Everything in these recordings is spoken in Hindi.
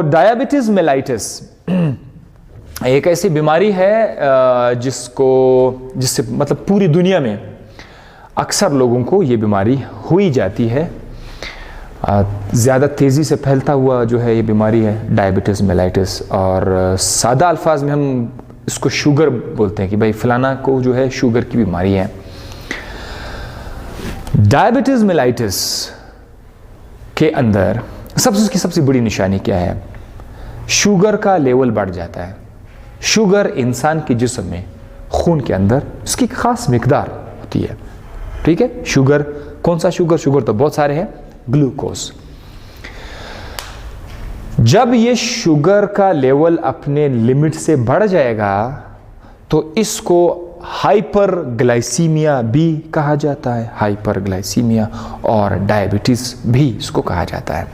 डायबिटीज मेलाइटिस एक ऐसी बीमारी है जिससे मतलब पूरी दुनिया में अक्सर लोगों को ये बीमारी हुई जाती है। ज़्यादा तेज़ी से फैलता हुआ जो है ये बीमारी है डायबिटीज़ मेलाइटिस, और सादा अल्फाज में हम इसको शुगर बोलते हैं कि भाई फलाना को जो है शुगर की बीमारी है। डायबिटीज़ मेलाइटिस के अंदर सबसे बड़ी निशानी क्या है? शुगर का लेवल बढ़ जाता है। शुगर इंसान के जिस्म में, खून के अंदर इसकी खास मिकदार होती है। ठीक है, शुगर कौन सा शुगर? शुगर तो बहुत सारे हैं। ग्लूकोज। जब ये शुगर का लेवल अपने लिमिट से बढ़ जाएगा तो इसको हाइपरग्लाइसीमिया भी कहा जाता है। हाइपरग्लाइसीमिया और डायबिटीज भी इसको कहा जाता है।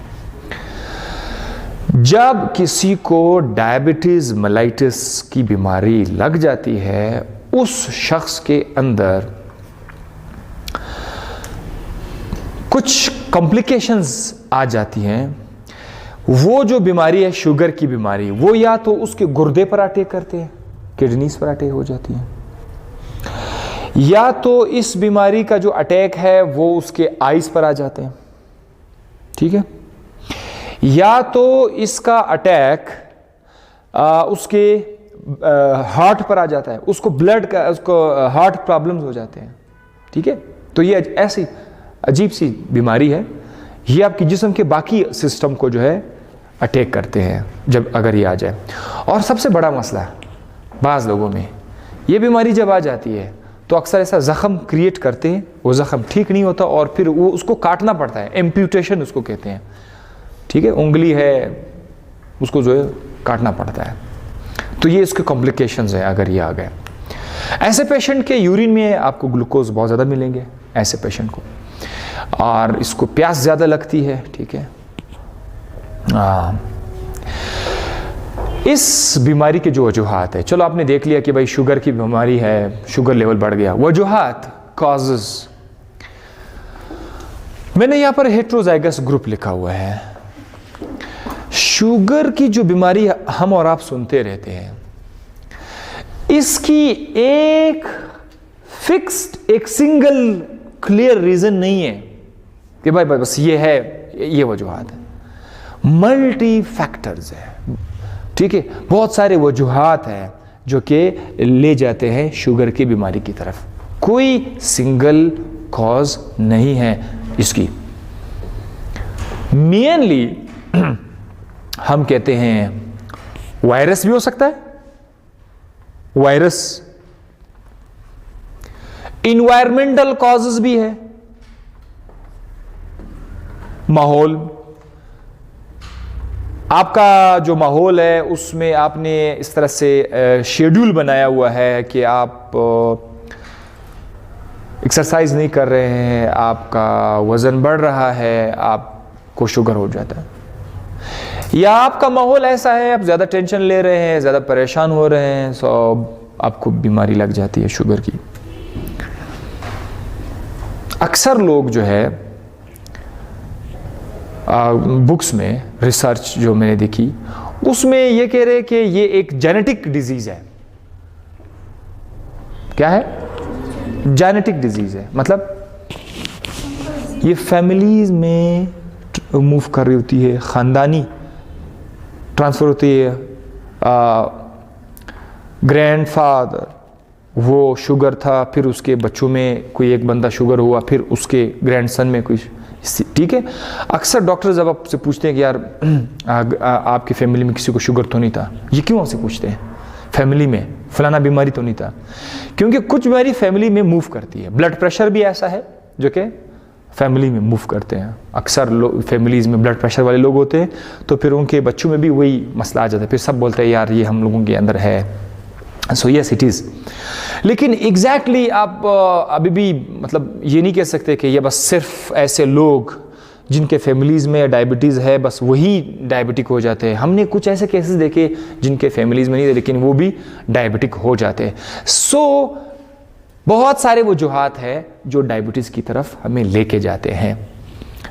जब किसी को डायबिटीज मेलाइटिस की बीमारी लग जाती है, उस शख्स के अंदर कुछ कॉम्प्लिकेशंस आ जाती हैं। वो जो बीमारी है शुगर की बीमारी, वो या तो उसके गुर्दे पर अटैक करते हैं, किडनीज पर अटैक हो जाती है, या तो इस बीमारी का जो अटैक है वो उसके आइज पर आ जाते हैं। ठीक है, या तो इसका अटैक उसके हार्ट पर आ जाता है, उसको ब्लड का, उसको हार्ट प्रॉब्लम्स हो जाते हैं। ठीक है, तो ये ऐसी अजीब सी बीमारी है। ये आपकी जिस्म के बाकी सिस्टम को जो है अटैक करते हैं जब अगर ये आ जाए। और सबसे बड़ा मसला बाज़ लोगों में, ये बीमारी जब आ जाती है तो अक्सर ऐसा ज़ख़म क्रिएट करते हैं, वो ज़ख़म ठीक नहीं होता और फिर वो उसको काटना पड़ता है। एम्प्यूटेशन उसको कहते हैं। ठीक है, उंगली है उसको जो है काटना पड़ता है। तो ये इसके कॉम्प्लिकेशंस है अगर ये आ गए। ऐसे पेशेंट के यूरिन में आपको ग्लूकोज बहुत ज़्यादा मिलेंगे, ऐसे पेशेंट को, और इसको प्यास ज़्यादा लगती है। ठीक है, इस बीमारी के जो वजूहात है, चलो आपने देख लिया कि भाई शुगर की बीमारी है, शुगर लेवल बढ़ गया। वजूहात, कॉजेज, मैंने यहां पर हेट्रोजाइगस ग्रुप लिखा हुआ है। शुगर की जो बीमारी हम और आप सुनते रहते हैं, इसकी एक फिक्स्ड, एक सिंगल क्लियर रीजन नहीं है कि भाई बस ये है, ये वजूहात है। मल्टी फैक्टर्स है। ठीक है, बहुत सारे वजूहात हैं जो कि ले जाते हैं शुगर की बीमारी की तरफ। कोई सिंगल कॉज नहीं है इसकी। मेनली हम कहते हैं वायरस भी हो सकता है, वायरस, इन्वायरमेंटल कॉजेस भी है, माहौल, आपका जो माहौल है उसमें आपने इस तरह से शेड्यूल बनाया हुआ है कि आप एक्सरसाइज नहीं कर रहे हैं, आपका वजन बढ़ रहा है, आपको शुगर हो जाता है। या आपका माहौल ऐसा है, आप ज़्यादा टेंशन ले रहे हैं, ज़्यादा परेशान हो रहे हैं, सो आपको बीमारी लग जाती है शुगर की। अक्सर लोग जो है बुक्स में, रिसर्च जो मैंने देखी उसमें ये कह रहे कि ये एक जेनेटिक डिजीज़ है। क्या है? जेनेटिक डिजीज़ है। मतलब ये फैमिलीज में मूव कर रही होती है, ख़ानदानी ट्रांसफ़र होती है। ग्रैंडफादर वो शुगर था, फिर उसके बच्चों में कोई एक बंदा शुगर हुआ, फिर उसके ग्रैंडसन में कोई। ठीक है, अक्सर डॉक्टर जब आपसे पूछते हैं कि यार आपकी फैमिली में किसी को शुगर तो नहीं था, ये क्यों आपसे पूछते हैं? फैमिली में फलाना बीमारी तो नहीं था, क्योंकि कुछ बीमारी फैमिली में मूव करती है। ब्लड प्रेशर भी ऐसा है जो कि फैमिली में मूव करते हैं। अक्सर फैमिलीज़ में ब्लड प्रेशर वाले लोग होते हैं, तो फिर उनके बच्चों में भी वही मसला आ जाता है। फिर सब बोलते हैं यार ये हम लोगों के अंदर है। So yes it is. लेकिन एग्जैक्टली आप अभी भी मतलब ये नहीं कह सकते कि ये बस सिर्फ ऐसे लोग जिनके फैमिलीज़ में डायबिटीज़ है बस वही डायबिटिक हो जाते हैं। हमने कुछ ऐसे केसेस देखे जिनके फैमिलीज़ में नहीं थे लेकिन वो भी डायबिटिक हो जाते हैं। सो बहुत सारे वजूहात हैं जो डायबिटीज़ की तरफ हमें लेके जाते हैं।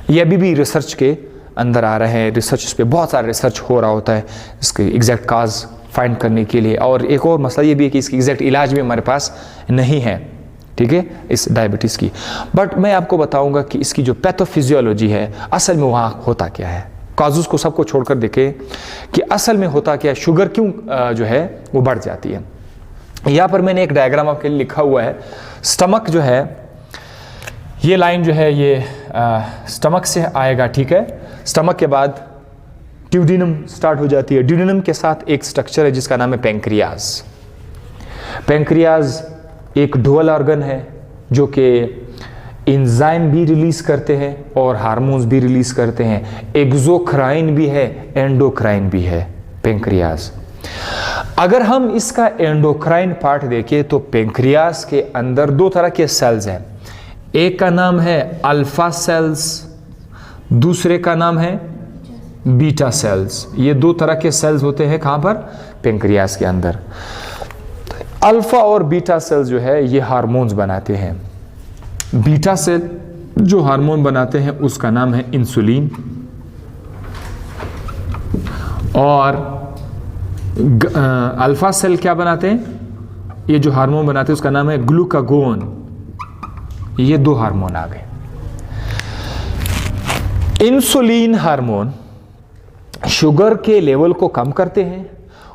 ये अभी भी रिसर्च के अंदर आ रहे हैं, रिसर्च इस पर बहुत सारा रिसर्च हो रहा होता है इसके एग्जैक्ट काज फाइंड करने के लिए। और एक और मसला ये भी है कि इसकी एग्जैक्ट इलाज भी हमारे पास नहीं है, ठीक है, इस डायबिटीज़ की। बट मैं आपको बताऊंगा कि इसकी जो पैथोफिजियोलॉजी है असल में वहाँ होता क्या है। काजुस को सबको छोड़कर देखें कि असल में होता क्या है, शुगर क्यों जो है वो बढ़ जाती है। यहाँ पर मैंने एक डायग्राम आपके लिए लिखा हुआ है। स्टमक जो है, ये लाइन जो है ये स्टमक से आएगा, ठीक है। स्टमक के बाद ड्यूडेनम स्टार्ट हो जाती है। ड्यूडेनम के साथ एक स्ट्रक्चर है जिसका नाम है पेंक्रियाज। पेंक्रियाज एक डुअल ऑर्गन है जो कि एंजाइम भी रिलीज करते हैं और हार्मोन्स भी रिलीज करते हैं। एक्सोक्राइन भी है, एंडोक्राइन भी है पेंक्रियाज। अगर हम इसका एंडोक्राइन पार्ट देखें तो पेंक्रियाज के अंदर दो तरह के सेल्स हैं। एक का नाम है अल्फा सेल्स, दूसरे का नाम है बीटा सेल्स। ये दो तरह के सेल्स होते हैं कहां पर, पेंक्रियाज के अंदर। अल्फा और बीटा सेल्स जो है ये हार्मोन्स बनाते हैं। बीटा सेल जो हार्मोन बनाते हैं उसका नाम है इंसुलिन, और अल्फा सेल क्या बनाते हैं, ये जो हार्मोन बनाते हैं उसका नाम है ग्लूकागोन। ये दो हार्मोन आ गए। इंसुलिन हार्मोन शुगर के लेवल को कम करते हैं,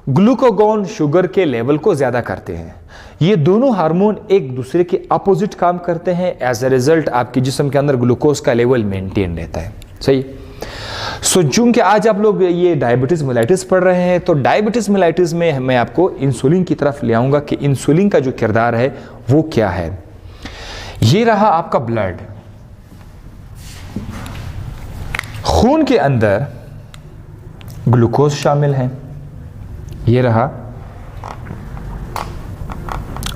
ग्लूकागोन शुगर के लेवल को ज्यादा करते हैं। ये दोनों हार्मोन एक दूसरे के अपोजिट काम करते हैं। एज अ रिजल्ट आपके जिस्म के अंदर ग्लूकोज का लेवल मेंटेन रहता है, सही। सो चूंकि आज आप लोग ये डायबिटीज मेलाइटिस पढ़ रहे हैं, तो डायबिटीज मेलाइटिस में मैं आपको इंसुलिन की तरफ ले आऊंगा कि इंसुलिन का जो किरदार है वो क्या है। ये रहा आपका ब्लड, खून के अंदर ग्लूकोज शामिल है। ये रहा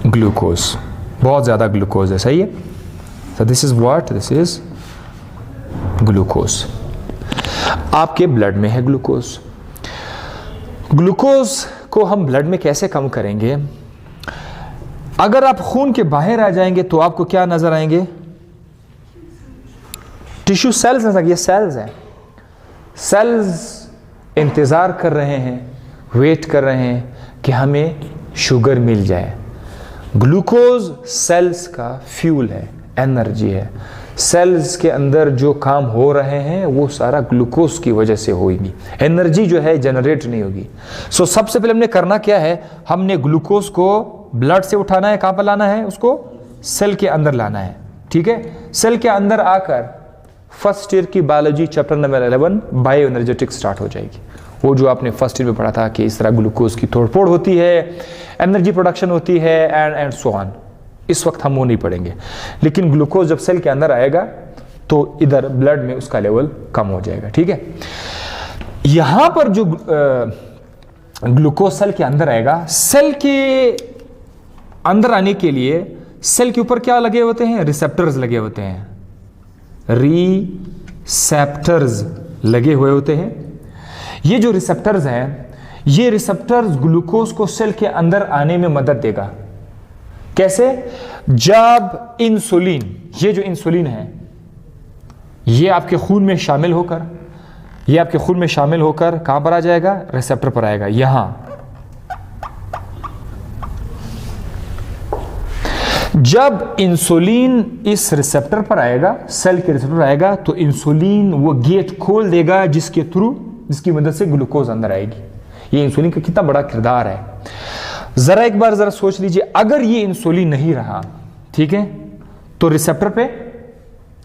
ग्लूकोज, बहुत ज्यादा ग्लूकोज है, सही है। So this is what, this is glucose. आपके ब्लड में है ग्लूकोज। ग्लूकोज को हम ब्लड में कैसे कम करेंगे? अगर आप खून के बाहर आ जाएंगे तो आपको क्या नजर आएंगे? टिश्यू सेल्स नजर, ये सेल्स हैं। सेल्स इंतजार कर रहे हैं, वेट कर रहे हैं कि हमें शुगर मिल जाए। ग्लूकोज सेल्स का फ्यूल है, एनर्जी है। सेल्स के अंदर जो काम हो रहे हैं वो सारा ग्लूकोज की वजह से होगी। एनर्जी जो है जनरेट नहीं होगी। सो सबसे पहले हमने करना क्या है, हमने ग्लूकोज को ब्लड से उठाना है, कहां पर लाना है, उसको सेल के अंदर लाना है, ठीक है। सेल के अंदर आकर फर्स्ट ईयर की biology chapter number 11 bio energetics start हो जाएगी। वो जो आपने फर्स्ट ईयर में पढ़ा था कि इस तरह ग्लूकोज की तोड़फोड़ होती है, एनर्जी प्रोडक्शन होती है, एंड सो ऑन। इस वक्त हम वो नहीं पढ़ेंगे, लेकिन ग्लूकोज जब सेल के अंदर आएगा तो इधर ब्लड में उसका लेवल कम हो जाएगा, ठीक है। यहां पर जो ग्लूकोज सेल के अंदर आएगा, सेल के अंदर आने के लिए सेल के ऊपर क्या लगे होते हैं, रिसेप्टर्स लगे होते हैं। रिसेप्टर्स लगे हुए होते हैं। ये जो रिसेप्टर्स हैं, ये रिसेप्टर्स ग्लूकोज को सेल के अंदर आने में मदद देगा। कैसे? जब इंसुलिन, ये जो इंसुलिन है ये आपके खून में शामिल होकर, ये आपके खून में शामिल होकर कहां पर आ जाएगा, रिसेप्टर पर आएगा। यहां जब इंसुलिन इस रिसेप्टर पर आएगा, सेल के रिसेप्टर पर आएगा, तो इंसुलिन वो गेट खोल देगा जिसके थ्रू, जिसकी मदद से ग्लूकोज अंदर आएगी। ये इंसुलिन का कितना बड़ा किरदार है। जरा एक बार जरा सोच लीजिए, अगर ये इंसुलिन नहीं रहा, ठीक है, तो रिसेप्टर पे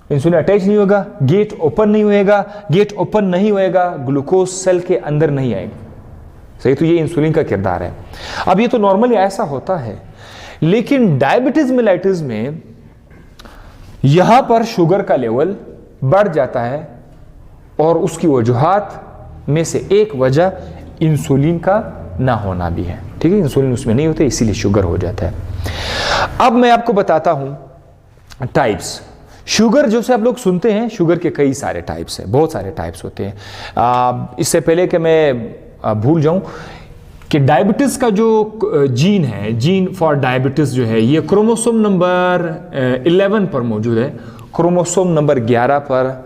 इंसुलिन अटैच नहीं होगा, गेट ओपन नहीं होएगा। गेट ओपन नहीं होएगा, ग्लूकोज सेल के अंदर नहीं आएगी, सही। तो ये इंसुलिन का किरदार है। अब ये तो नॉर्मली ऐसा होता है, लेकिन डायबिटीज मेलाइटिस में यहां पर शुगर का लेवल बढ़ जाता है, और उसकी वजूहात में से एक वजह इंसुलिन का ना होना भी है, ठीक है। इंसुलिन उसमें नहीं होते, इसीलिए शुगर हो जाता है। अब मैं आपको बताता हूं टाइप्स। शुगर जो से आप लोग सुनते हैं, शुगर के कई सारे टाइप्स हैं, बहुत सारे टाइप्स होते हैं। इससे पहले कि मैं भूल जाऊं कि डायबिटीज का जो जीन है, जीन फॉर डायबिटीज जो है, ये क्रोमोसोम नंबर 11 पर मौजूद है। क्रोमोसोम नंबर 11 पर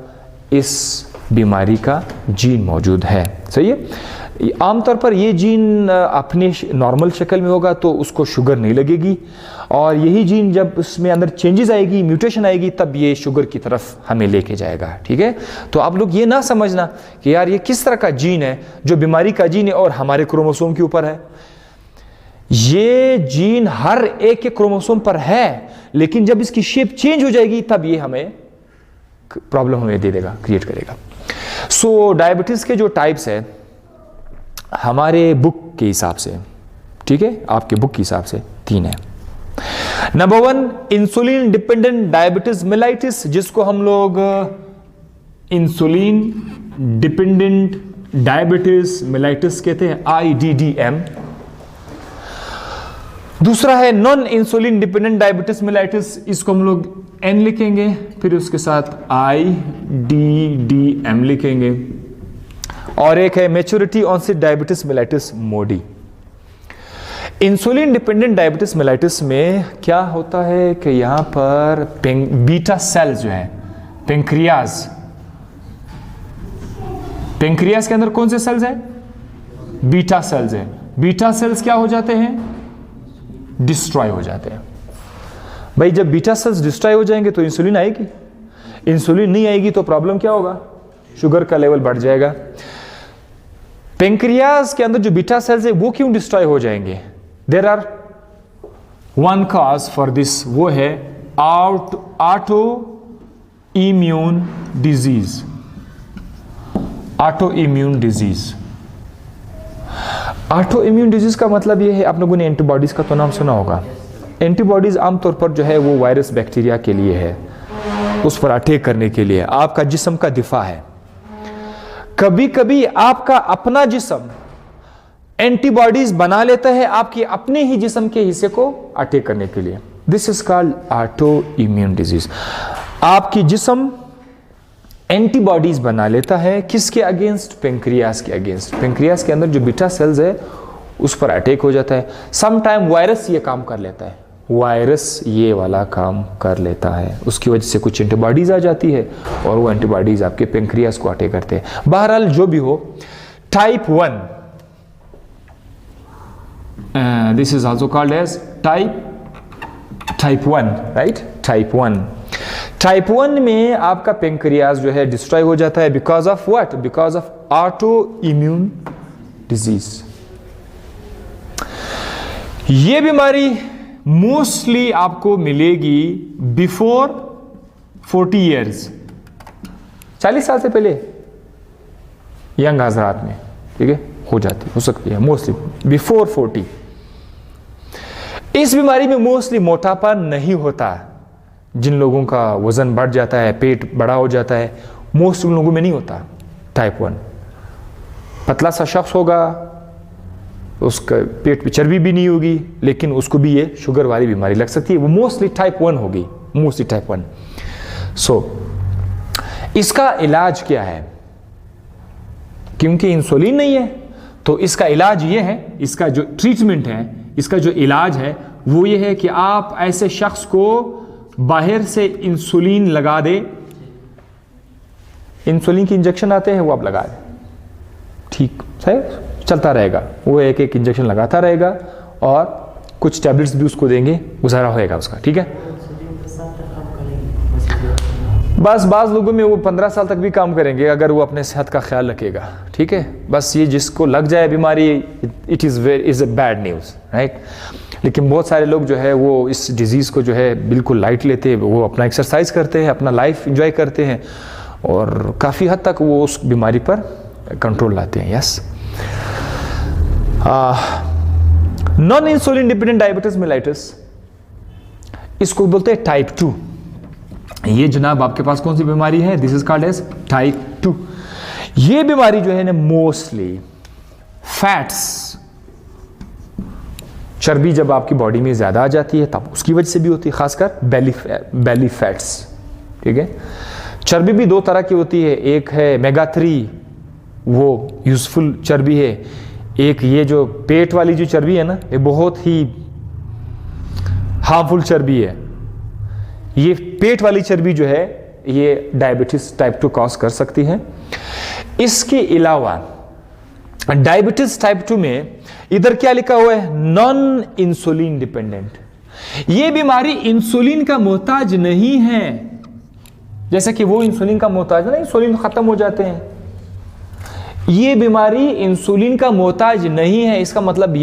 इस बीमारी का जीन मौजूद है। सही है। आमतौर पर ये जीन अपने नॉर्मल शक्ल में होगा तो उसको शुगर नहीं लगेगी, और यही जीन जब उसमें अंदर चेंजेस आएगी, म्यूटेशन आएगी, तब ये शुगर की तरफ हमें लेके जाएगा। ठीक है। तो आप लोग ये ना समझना कि यार ये किस तरह का जीन है जो बीमारी का जीन है और हमारे क्रोमोसोम के ऊपर है। ये जीन हर एक के क्रोमोसोम पर है, लेकिन जब इसकी शेप चेंज हो जाएगी तब ये हमें प्रॉब्लम हमें दे देगा, क्रिएट करेगा। सो डायबिटीज के जो टाइप्स है हमारे बुक के हिसाब से, ठीक है, आपके बुक के हिसाब से 3 है। Number 1 insulin dependent diabetes mellitus, जिसको हम लोग इंसुलिन डिपेंडेंट डायबिटीज मेलाइटिस कहते हैं, IDDM। दूसरा है non insulin dependent diabetes mellitus, इसको हम लोग N लिखेंगे, फिर उसके साथ IDDM लिखेंगे। और एक है मैच्योरिटी ऑनसेट डायबिटीज मेलाइटिस मोडी। इंसुलिन डिपेंडेंट डायबिटीज मेलाइटिस में क्या होता है कि यहां पर बीटा सेल्स जो है पेंक्रियाज के अंदर कौन से सेल्स हैं? बीटा सेल्स हैं। बीटा सेल्स क्या हो जाते हैं? डिस्ट्रॉय हो जाते हैं। भाई जब बीटा सेल्स डिस्ट्रॉय हो जाएंगे तो इंसुलिन आएगी, इंसुलिन नहीं आएगी तो प्रॉब्लम क्या होगा? शुगर का लेवल बढ़ जाएगा। पेंक्रियाज के अंदर जो बीटा सेल्स है वो क्यों डिस्ट्रॉय हो जाएंगे? There are one cause for this, वो है auto immune disease. Auto immune disease, auto immune disease का मतलब ये है, आप लोगों ने एंटीबॉडीज का तो नाम सुना होगा। एंटीबॉडीज आमतौर पर जो है वो वायरस बैक्टीरिया के लिए है, उस पर अटैक करने के लिए, आपका जिस्म का दिफा है। कभी कभी आपका अपना जिस्म एंटीबॉडीज बना लेता है आपके अपने ही जिस्म के हिस्से को अटैक करने के लिए। This is called auto immune disease. आपकी जिस्म एंटीबॉडीज बना लेता है किसके अगेंस्ट? पेंक्रियास के अगेंस्ट। पेंक्रियास के अंदर जो बीटा सेल्स है उस पर अटैक हो जाता है। सम टाइम वायरस ये काम कर लेता है, वायरस ये वाला काम कर लेता है, उसकी वजह से कुछ एंटीबॉडीज आ जाती है और वो एंटीबॉडीज आपके पेंक्रियास को अटैक करते हैं। बहरहाल जो भी हो, type 1, this is also called as type 1, right? Type 1 में आपका पेंक्रियास जो है डिस्ट्रॉय हो जाता है because of what? Because of auto immune disease. ये बीमारी मोस्टली आपको मिलेगी बिफोर 40 ईयर्स, 40 साल से पहले यंग हजरात में, ठीक है, हो जाती, हो सकती है मोस्टली बिफोर 40। इस बीमारी में मोस्टली मोटापा नहीं होता। जिन लोगों का वजन बढ़ जाता है, पेट बड़ा हो जाता है, मोस्ट उन लोगों में नहीं होता। टाइप 1 पतला सा शख्स होगा, उसका पेट पे चर्बी भी नहीं होगी, लेकिन उसको भी ये शुगर वाली बीमारी लग सकती है, वो मोस्टली टाइप 1 होगी, मोस्टली टाइप 1। सो इसका इलाज क्या है? क्योंकि इंसुलिन नहीं है तो इसका इलाज ये है, इसका जो ट्रीटमेंट है, इसका जो इलाज है वो ये है कि आप ऐसे शख्स को बाहर से इंसुलिन लगा दे। इंसुलिन की इंजेक्शन आते हैं वो आप लगा दें, ठीक है, चलता रहेगा, वो एक एक इंजेक्शन लगाता रहेगा और कुछ टैबलेट्स भी उसको देंगे, गुजारा होएगा उसका, ठीक है। बस बाज़ लोगों में वो 15 साल तक भी काम करेंगे अगर वो अपने सेहत का ख्याल रखेगा, ठीक है। बस ये जिसको लग जाए बीमारी, it is a bad news, right. लेकिन बहुत सारे लोग जो है वो इस डिज़ीज़ को जो है बिल्कुल लाइट लेते हैं, वो अपना एक्सरसाइज करते हैं, अपना लाइफ एंजॉय करते हैं और काफ़ी हद तक वो उस बीमारी पर कंट्रोल लाते हैं। Yes, non insulin dependent diabetes mellitus, इसको बोलते हैं टाइप 2। ये जनाब आपके पास कौन सी बीमारी है? This is called as type 2। ये बीमारी जो है ना मोस्टली फैट्स, चर्बी जब आपकी बॉडी में ज्यादा आ जाती है तब उसकी वजह से भी होती है, खासकर बेली फैट्स, ठीक है। चर्बी भी दो तरह की होती है, एक है मेगा 3, वो यूजफुल चर्बी है, एक ये जो पेट वाली जो चर्बी है ना, ये बहुत ही हार्मफुल चर्बी है। ये पेट वाली चर्बी जो है ये डायबिटीज टाइप 2 कॉज कर सकती है। इसके अलावा डायबिटीज टाइप 2 में इधर क्या लिखा हुआ है, नॉन इंसुलिन डिपेंडेंट। यह बीमारी इंसुलिन का मोहताज नहीं है, जैसे कि वो इंसुलिन का मोहताज है ना, इंसुलिन खत्म हो जाते हैं। यह बीमारी इंसुलिन का मोहताज नहीं है। इसका मतलब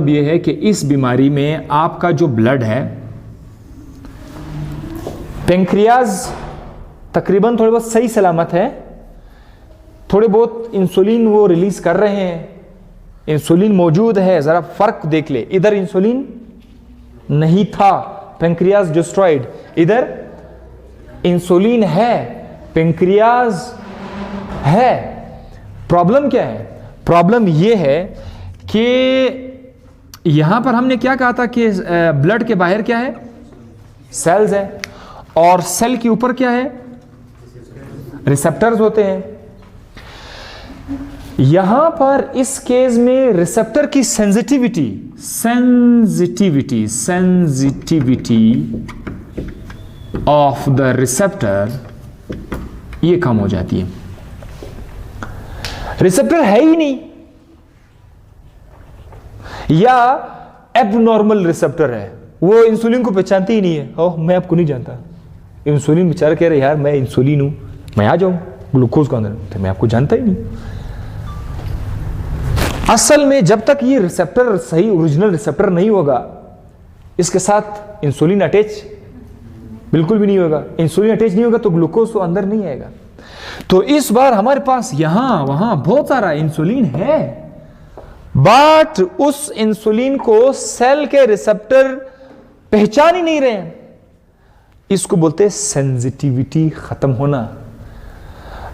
यह है कि इस बीमारी में आपका जो ब्लड है, पेंक्रियाज तकरीबन थोड़े बहुत सही सलामत है, थोड़े बहुत इंसुलिन वो रिलीज कर रहे हैं, इंसुलिन मौजूद है। जरा फर्क देख ले, इधर इंसुलिन नहीं था, पेंक्रियाज डिस्ट्रॉयड, इधर इंसुलिन है, पेंक्रियाज है। प्रॉब्लम क्या है? प्रॉब्लम यह है कि यहां पर हमने क्या कहा था कि ब्लड के बाहर क्या है, सेल्स है, और सेल के ऊपर क्या है, रिसेप्टर्स होते हैं। यहां पर इस केस में रिसेप्टर की सेंसिटिविटी ऑफ द रिसेप्टर ये कम हो जाती है। रिसेप्टर है ही नहीं, या एबनॉर्मल रिसेप्टर है, वो इंसुलिन को पहचानती ही नहीं है। ओह, मैं आपको नहीं जानता, इंसुलिन बेचारा कह रहे यार मैं इंसुलिन हूं, मैं आ जाऊं ग्लूकोज का अंदर, तो मैं आपको जानता ही नहीं। असल में जब तक ये रिसेप्टर सही ओरिजिनल रिसेप्टर नहीं होगा, इसके साथ इंसुलिन अटैच बिल्कुल भी नहीं होगा। इंसुलिन अटैच नहीं होगा तो ग्लूकोज तो अंदर नहीं आएगा। तो इस बार हमारे पास यहां वहां बहुत सारा इंसुलिन है, बट उस इंसुलिन को सेल के रिसेप्टर पहचान ही नहीं रहे हैं। इसको बोलते हैं सेंसिटिविटी खत्म होना।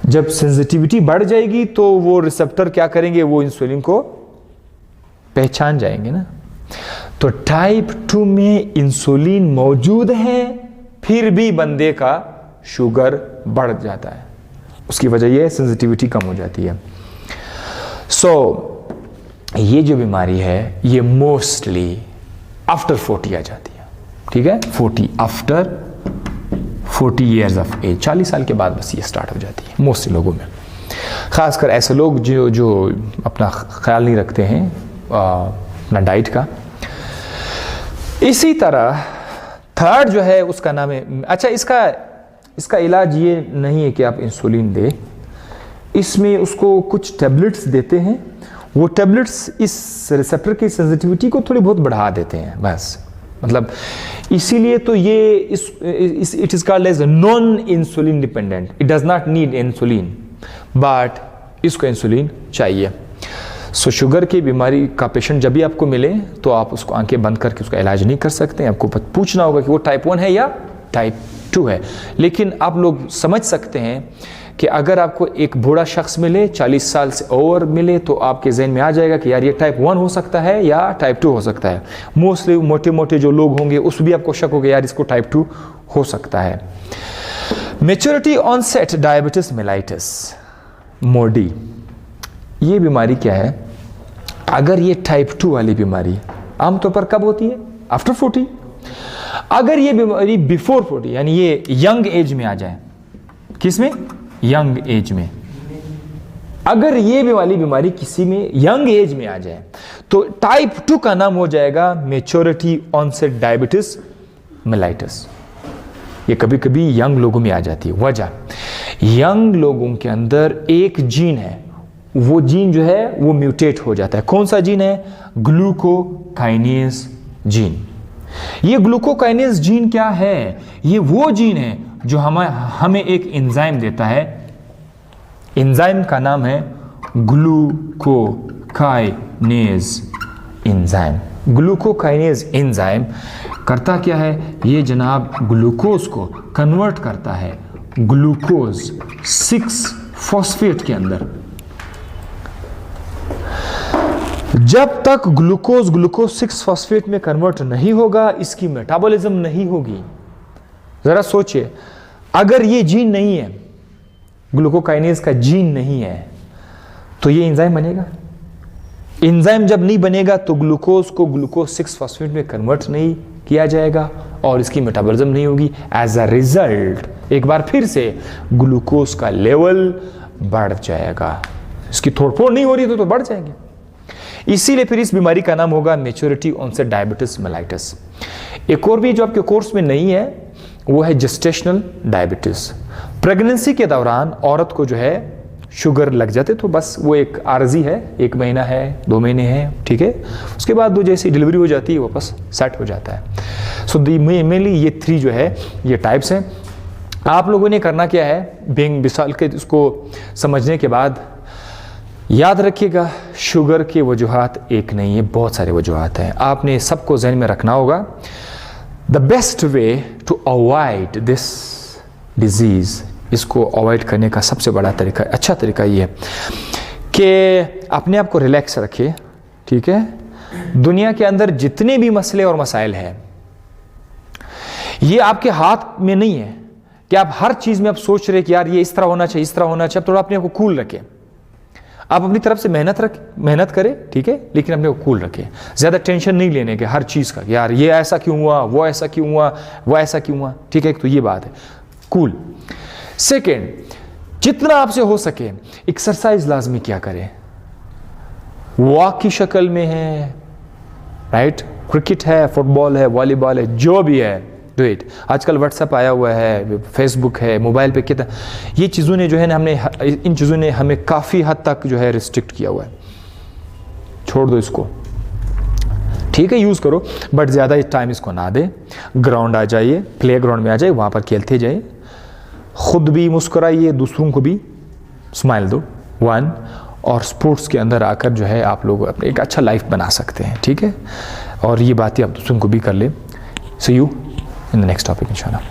जब सेंसिटिविटी बढ़ जाएगी तो वो रिसेप्टर क्या करेंगे, वो इंसुलिन को पहचान जाएंगे ना। तो टाइप 2 में इंसुलिन मौजूद है, फिर भी बंदे का शुगर बढ़ जाता है। उसकी वजह यह है सेंसिटिविटी कम हो जाती है। ये जो बीमारी है ये मोस्टली आफ्टर 40 आ जाती है। ठीक है, 40 आफ्टर 40 ईयर्स ऑफ एज, 40 साल के बाद बस ये स्टार्ट हो जाती है मोस्टली लोगों में। खासकर ऐसे लोग जो अपना ख्याल नहीं रखते हैं अपना डाइट का। इसी तरह थर्ड जो है उसका नाम है, अच्छा इसका इलाज ये नहीं है कि आप इंसुलिन दे, इसमें उसको कुछ टैबलेट्स देते हैं। वो टैबलेट्स इस रिसेप्टर की सेंसिटिविटी को थोड़ी बहुत बढ़ा देते हैं बस, मतलब इसीलिए तो ये it is called as non insulin dependent. It does not need insulin, but इसको इंसुलिन चाहिए। शुगर की बीमारी का पेशेंट जब भी आपको मिले तो आप उसको आंखें बंद करके उसका इलाज नहीं कर सकते। आपको पूछना होगा कि वो टाइप 1 है या टाइप 2 है। लेकिन आप लोग समझ सकते हैं कि अगर आपको एक बूढ़ा शख्स मिले, 40 साल से ओवर मिले, तो आपके जहन में आ जाएगा कि यार ये टाइप 1 हो सकता है या टाइप 2 हो सकता है। मोस्टली मोटे मोटे जो लोग होंगे उस भी आपको शक होगा यार इसको टाइप 2 हो सकता है। मैच्योरिटी ऑनसेट डायबिटीज मेलाइटिस, मोडी, ये बीमारी क्या है? अगर ये टाइप 2 वाली बीमारी आमतौर पर कब होती है? आफ्टर 40। अगर ये बीमारी बिफोर 40 यानी ये यंग एज में आ जाए, किस में? यंग एज में। अगर ये वाली बीमारी किसी में यंग एज में आ जाए तो टाइप 2 का नाम हो जाएगा मैच्योरिटी ऑनसेट डायबिटीज मेलाइटिस। ये कभी कभी यंग लोगों में आ जाती है। वजह, यंग लोगों के अंदर एक जीन है, वो जीन जो है वो म्यूटेट हो जाता है। कौन सा जीन है? Glucokinase gene. ये ग्लूकोकाइनेज जीन क्या है? ये वो जीन है जो हमें एक एंजाइम देता है। एंजाइम का नाम है ग्लूकोकाइनेज एंजाइम। ग्लूकोकाइनेज एंजाइम करता क्या है? ये जनाब ग्लूकोज को कन्वर्ट करता है ग्लूकोज 6 फॉस्फेट के अंदर। जब तक ग्लूकोज 6 फॉस्फेट में कन्वर्ट नहीं होगा, इसकी मेटाबॉलिज्म नहीं होगी। जरा सोचिए, अगर ये जीन नहीं है, ग्लूकोकाइनेज का जीन नहीं है, तो ये एंजाइम बनेगा? एंजाइम जब नहीं बनेगा तो ग्लूकोज को ग्लूकोज 6 फॉस्फेट में कन्वर्ट नहीं किया जाएगा और इसकी मेटाबॉलिज्म नहीं होगी। एज अ रिजल्ट एक बार फिर से ग्लूकोज का लेवल बढ़ जाएगा। इसकी तोड़फोड़ नहीं हो रही तो बढ़ जाएंगे। इसीलिए फिर इस बीमारी का नाम होगा मैच्योरिटी ऑनसेट डायबिटीज मेलाइटस। एक और भी जो आपके कोर्स में नहीं है वो है जेस्टेशनल डायबिटीज। प्रेगनेंसी के दौरान औरत को जो है शुगर लग जाते तो बस वो एक आर्जी है, 1 महीना है, 2 महीने है, ठीक है। उसके बाद वो जैसे डिलीवरी हो जाती है वापस सेट हो जाता है। सो मेनली ये 3 जो है ये टाइप्स हैं। आप लोगों ने करना क्या है, बीइंग विशाल के इसको समझने के बाद याद रखिएगा शुगर के वजूहात एक नहीं है, बहुत सारे वजूहात हैं। आपने सबको जहन में रखना होगा। The best way to avoid this disease, इसको अवॉइड करने का सबसे बड़ा तरीका, अच्छा तरीका ये है कि अपने आप को रिलैक्स रखिए, ठीक है। दुनिया के अंदर जितने भी मसले और मसाइल हैं ये आपके हाथ में नहीं है कि आप हर चीज़ में आप सोच रहे कि यार ये इस तरह होना चाहिए, इस तरह होना चाहिए। थोड़ा अपने आप को कूल रखें। आप अपनी तरफ से मेहनत करें, ठीक है, लेकिन अपने को कूल रखें। ज़्यादा टेंशन नहीं लेने के हर चीज़ का, यार ये ऐसा क्यों हुआ, वो ऐसा क्यों हुआ, वो ऐसा क्यों हुआ, ठीक है। तो ये बात है, कूल। सेकेंड, जितना आपसे हो सके एक्सरसाइज लाजमी क्या करें, वॉक की शक्ल में है, राइट, क्रिकेट है, फुटबॉल है, वॉलीबॉल है, जो भी है डू इट। आजकल व्हाट्सएप आया हुआ है, फेसबुक है, मोबाइल पे कितना, ये चीज़ों ने जो है ना इन चीज़ों ने हमें काफ़ी हद तक जो है रिस्ट्रिक्ट किया हुआ है। छोड़ दो इसको, ठीक है, यूज़ करो बट ज़्यादा टाइम इसको ना दे। ग्राउंड आ जाइए, प्ले ग्राउंड में आ जाइए, वहाँ पर खेलते जाइए, खुद भी मुस्कुराइए, दूसरों को भी स्माइल दो 1। और स्पोर्ट्स के अंदर आकर जो है आप लोग अपने एक अच्छा लाइफ बना सकते हैं, ठीक है। और ये बातें आप दूसरों को भी कर ले। See you in the next topic इंशाल्लाह।